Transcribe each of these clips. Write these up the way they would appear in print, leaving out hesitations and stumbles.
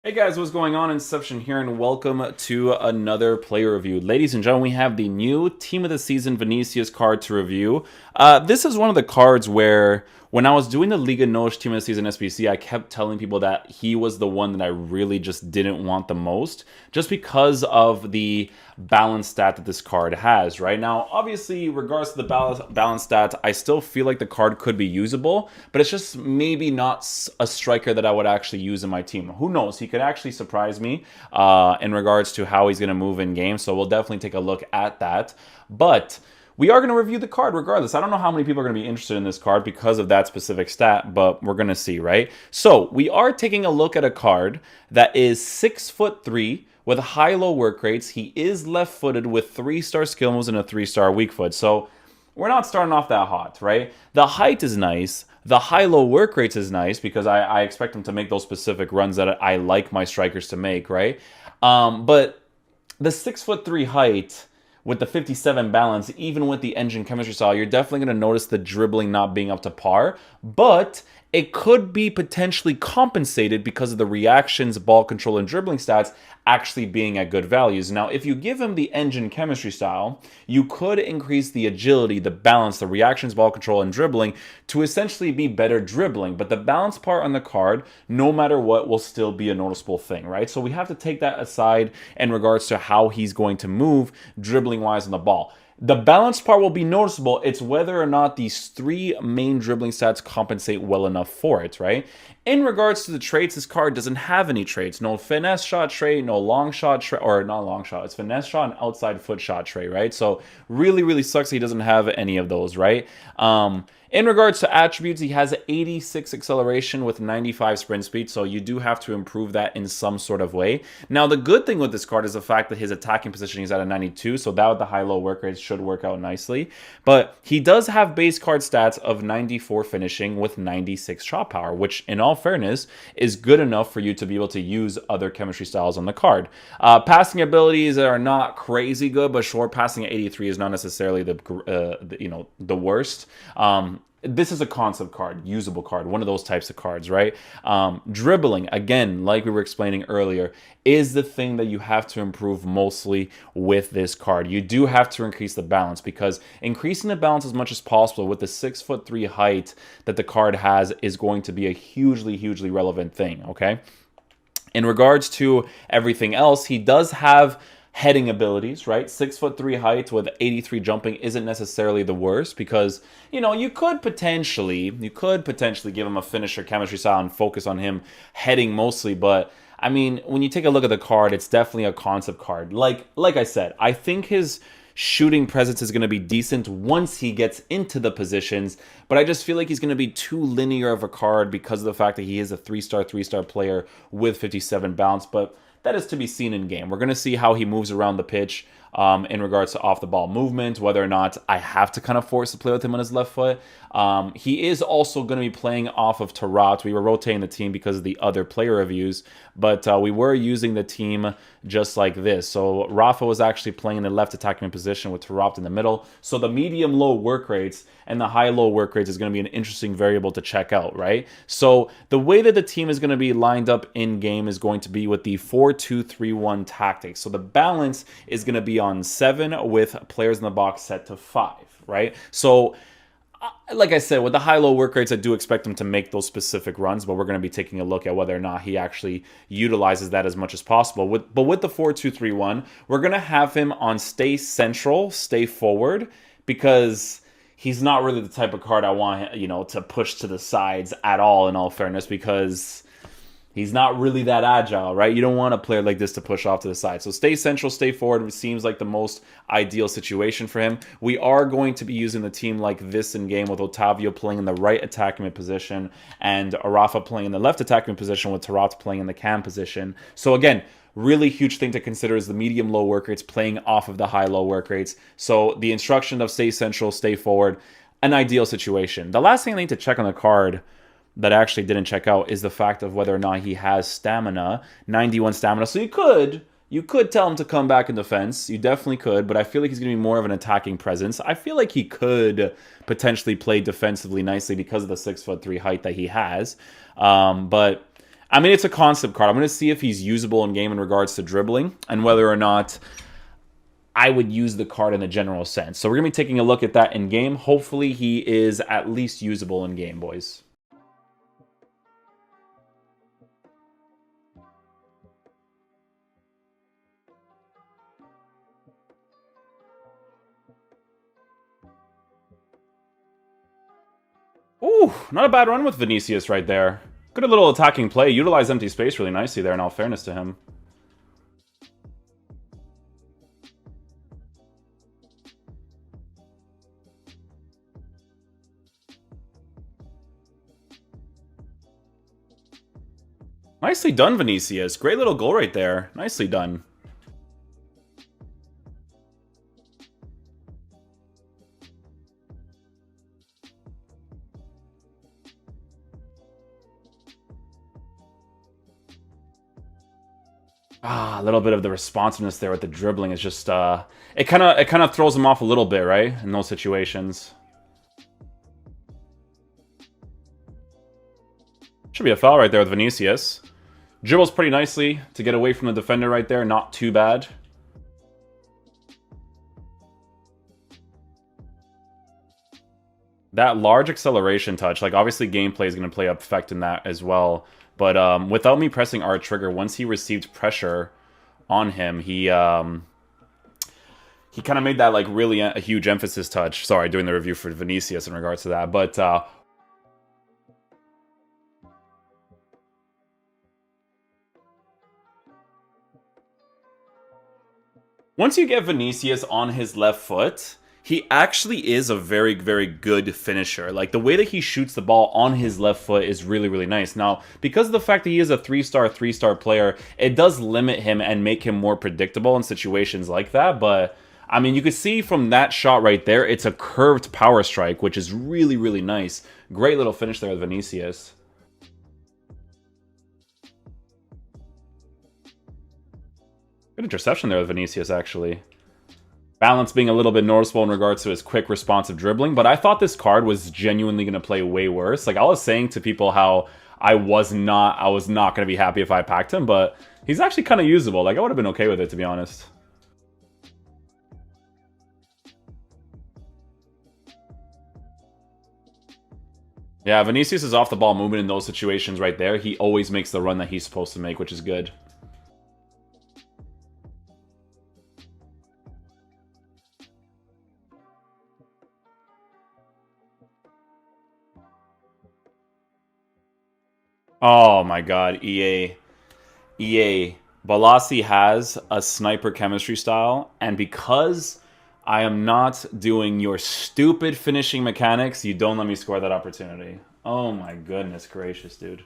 Hey guys, what's going on? Inception here, and welcome to another player review. Ladies and gentlemen, we have the new Team of the Season Vinicius card to review. This is one of the cards where, when I was doing the Liga NOS Team of the Season SBC, I kept telling people that he was the one that I really just didn't want the most, just because of the balance stat that this card has. Right now, obviously, regards to the balance stat, I still feel like the card could be usable, but it's just maybe not a striker that I would actually use in my team. Who knows? He could actually surprise me in regards to how he's going to move in game, so we'll definitely take a look at that. But we are going to review the card regardless. I don't know how many people are going to be interested in this card because of that specific stat, but we're going to see, right? So we are taking a look at a card that is 6'3" with high-low work rates. He is left-footed with 3-star skill moves and a 3-star weak foot. So we're not starting off that hot, right? The height is nice. The high-low work rates is nice because I expect him to make those specific runs that I like my strikers to make, right? But the 6'3" height with the 57 balance, even with the engine chemistry style, you're definitely going to notice the dribbling not being up to par. But it could be potentially compensated because of the reactions, ball control, and dribbling stats actually being at good values. Now, if you give him the engine chemistry style, you could increase the agility, the balance, the reactions, ball control, and dribbling to essentially be better dribbling. But the balance part on the card, no matter what, will still be a noticeable thing, right? So we have to take that aside in regards to how he's going to move dribbling-wise on the ball. The balance part will be noticeable. It's whether or not these three main dribbling stats compensate well enough for it, right? In regards to the traits, this card doesn't have any traits. No finesse shot trait, no long shot trait, or not long shot. It's finesse shot and outside foot shot trait, right? So really, really sucks he doesn't have any of those, right? In regards to attributes, he has 86 acceleration with 95 sprint speed, so you do have to improve that in some sort of way. Now, the good thing with this card is the fact that his attacking positioning is at a 92, so that with the high-low work rates should work out nicely. But he does have base card stats of 94 finishing with 96 shot power, which, in all fairness, is good enough for you to be able to use other chemistry styles on the card. Passing abilities are not crazy good, but short passing at 83 is not necessarily the worst. This is a concept card, usable card, one of those types of cards, right? Dribbling, again, like we were explaining earlier, is the thing that you have to improve mostly with this card. You do have to increase the balance because increasing the balance as much as possible with the 6'3" height that the card has is going to be a hugely, hugely relevant thing, okay? In regards to everything else, he does have heading abilities, right? 6'3" height with 83 jumping isn't necessarily the worst because, you could potentially give him a finisher chemistry style and focus on him heading mostly, but I mean, when you take a look at the card, it's definitely a concept card. Like I said, I think his shooting presence is going to be decent once he gets into the positions, but I just feel like he's going to be too linear of a card because of the fact that he is a 3-star player with 57 bounce, but that is to be seen in game. We're going to see how he moves around the pitch in regards to off-the-ball movement, whether or not I have to kind of force to play with him on his left foot. He is also going to be playing off of Totssf. We were rotating the team because of the other player reviews, but we were using the team just like this. So Rafa was actually playing in the left attacking position with Totssf in the middle. So the medium-low work rates and the high-low work rates is going to be an interesting variable to check out, right? So the way that the team is going to be lined up in-game is going to be with the 4-2-3-1 tactics. So the balance is going to be on 7 with players in the box set to 5, right? So like I said, with the high-low work rates, I do expect him to make those specific runs, but we're going to be taking a look at whether or not he actually utilizes that as much as possible. But with the 4-2-3-1, we're going to have him on stay central, stay forward, because he's not really the type of card I want, to push to the sides at all, in all fairness, because he's not really that agile, right? You don't want a player like this to push off to the side. So stay central, stay forward. It seems like the most ideal situation for him. We are going to be using the team like this in game with Otavio playing in the right attacking position and Arafa playing in the left attacking position with Tarat playing in the cam position. So again, really huge thing to consider is the medium-low work rates playing off of the high-low work rates. So the instruction of stay central, stay forward, an ideal situation. The last thing I need to check on the card that I actually didn't check out is the fact of whether or not he has stamina, 91 stamina. So you could tell him to come back in defense. You definitely could, but I feel like he's going to be more of an attacking presence. I feel like he could potentially play defensively nicely because of the 6'3" height that he has. But I mean, it's a concept card. I'm going to see if he's usable in game in regards to dribbling and whether or not I would use the card in a general sense. So we're going to be taking a look at that in game. Hopefully he is at least usable in game, boys. Ooh, not a bad run with Vinicius right there. Good little attacking play. Utilized empty space really nicely there, in all fairness to him. Nicely done, Vinicius. Great little goal right there. Nicely done. Ah, a little bit of the responsiveness there with the dribbling is just it kind of throws him off a little bit, right? In those situations. Should be a foul right there with Vinicius. Dribbles pretty nicely to get away from the defender right there. Not too bad. That large acceleration touch, like obviously gameplay is going to play up effect in that as well. But without me pressing R trigger, once he received pressure on him, he kind of made that like really a huge emphasis touch. Sorry, doing the review for Vinicius in regards to that. But once you get Vinicius on his left foot, he actually is a very, very good finisher. Like, the way that he shoots the ball on his left foot is really, really nice. Now, because of the fact that he is a three-star player, it does limit him and make him more predictable in situations like that. But, I mean, you could see from that shot right there, it's a curved power strike, which is really, really nice. Great little finish there with Vinicius. Good interception there with Vinicius, actually. Balance being a little bit noticeable in regards to his quick, responsive dribbling, but I thought this card was genuinely going to play way worse. Like, I was saying to people how I was not going to be happy if I packed him, but he's actually kind of usable. Like, I would have been okay with it, to be honest. Yeah, Vinicius is off the ball movement in those situations right there. He always makes the run that he's supposed to make, which is good. Oh my god, EA. EA. Balassi has a sniper chemistry style, and because I am not doing your stupid finishing mechanics, you don't let me score that opportunity. Oh my goodness gracious, dude.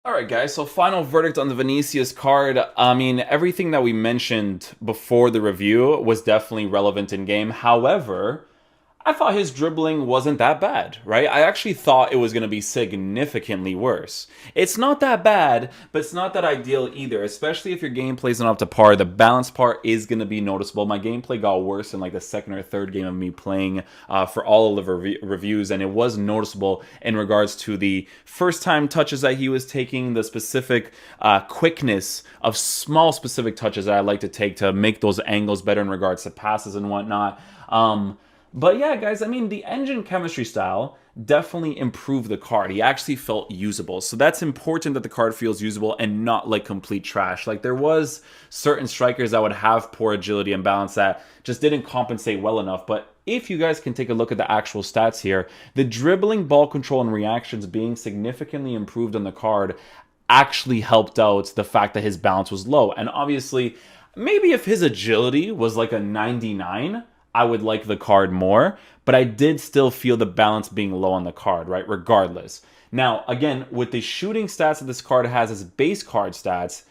Alright guys, so final verdict on the Vinicius card. I mean, everything that we mentioned before the review was definitely relevant in game. However, I thought his dribbling wasn't that bad, right? I actually thought it was going to be significantly worse. It's not that bad, but it's not that ideal either, especially if your gameplay isn't up to par. The balance part is going to be noticeable. My gameplay got worse in like the second or third game of me playing for all of the reviews, and it was noticeable in regards to the first time touches that he was taking, the specific quickness of small specific touches that I like to take to make those angles better in regards to passes and whatnot. But yeah, guys, I mean, the engine chemistry style definitely improved the card. He actually felt usable. So that's important that the card feels usable and not like complete trash. Like, there was certain strikers that would have poor agility and balance that just didn't compensate well enough. But if you guys can take a look at the actual stats here, the dribbling, ball control, and reactions being significantly improved on the card actually helped out the fact that his balance was low. And obviously, maybe if his agility was like a 99, I would like the card more, but I did still feel the balance being low on the card, right? Regardless. Now, again, with the shooting stats that this card has as base card stats,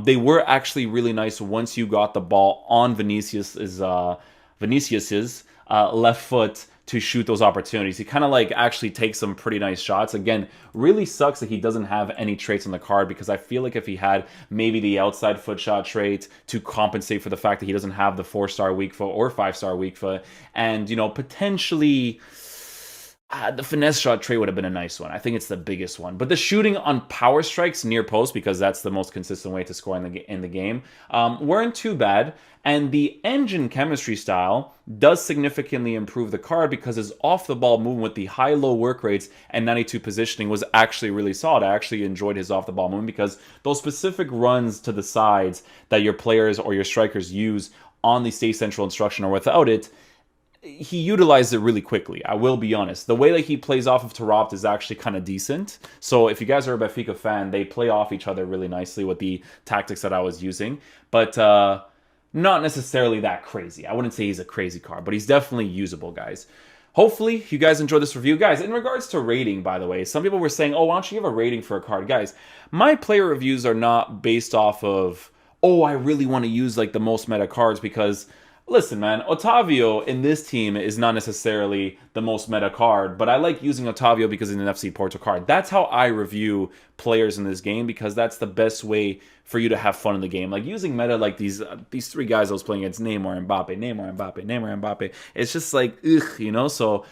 they were actually really nice once you got the ball on Vinicius's left foot to shoot those opportunities. He kind of like actually takes some pretty nice shots. Again, really sucks that he doesn't have any traits on the card, because I feel like if he had maybe the outside foot shot trait to compensate for the fact that he doesn't have the 4-star weak foot or 5-star weak foot, and, you know, potentially The finesse shot trait would have been a nice one. I think it's the biggest one. But the shooting on power strikes near post, because that's the most consistent way to score in the game, weren't too bad. And the engine chemistry style does significantly improve the card because his off-the-ball movement with the high-low work rates and 92 positioning was actually really solid. I actually enjoyed his off-the-ball movement because those specific runs to the sides that your players or your strikers use on the Stay Central instruction or without it, he utilized it really quickly. I will be honest. The way that he plays off of Totssf is actually kind of decent. So if you guys are a Benfica fan, they play off each other really nicely with the tactics that I was using. But not necessarily that crazy. I wouldn't say he's a crazy card, but he's definitely usable, guys. Hopefully, you guys enjoyed this review. Guys, in regards to rating, by the way, some people were saying, oh, why don't you give a rating for a card? Guys, my player reviews are not based off of, oh, I really want to use like the most meta cards because... Listen, man, Otavio in this team is not necessarily the most meta card, but I like using Otavio because he's an FC Porto card. That's how I review players in this game because that's the best way for you to have fun in the game. Like using meta like these three guys I was playing against, Neymar, Mbappe, Neymar, Mbappe, Neymar, Mbappe. It's just like, ugh, you know? So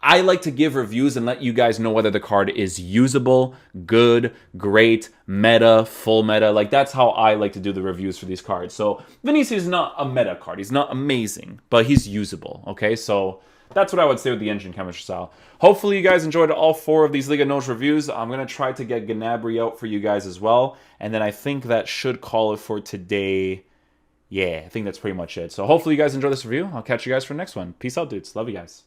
I like to give reviews and let you guys know whether the card is usable, good, great, meta, full meta. Like, that's how I like to do the reviews for these cards. So, Vinicius is not a meta card. He's not amazing, but he's usable, okay? So, that's what I would say with the engine chemistry style. Hopefully, you guys enjoyed all 4 of these Liga NOS reviews. I'm going to try to get Gnabry out for you guys as well. And then I think that should call it for today. Yeah, I think that's pretty much it. So, hopefully, you guys enjoy this review. I'll catch you guys for the next one. Peace out, dudes. Love you guys.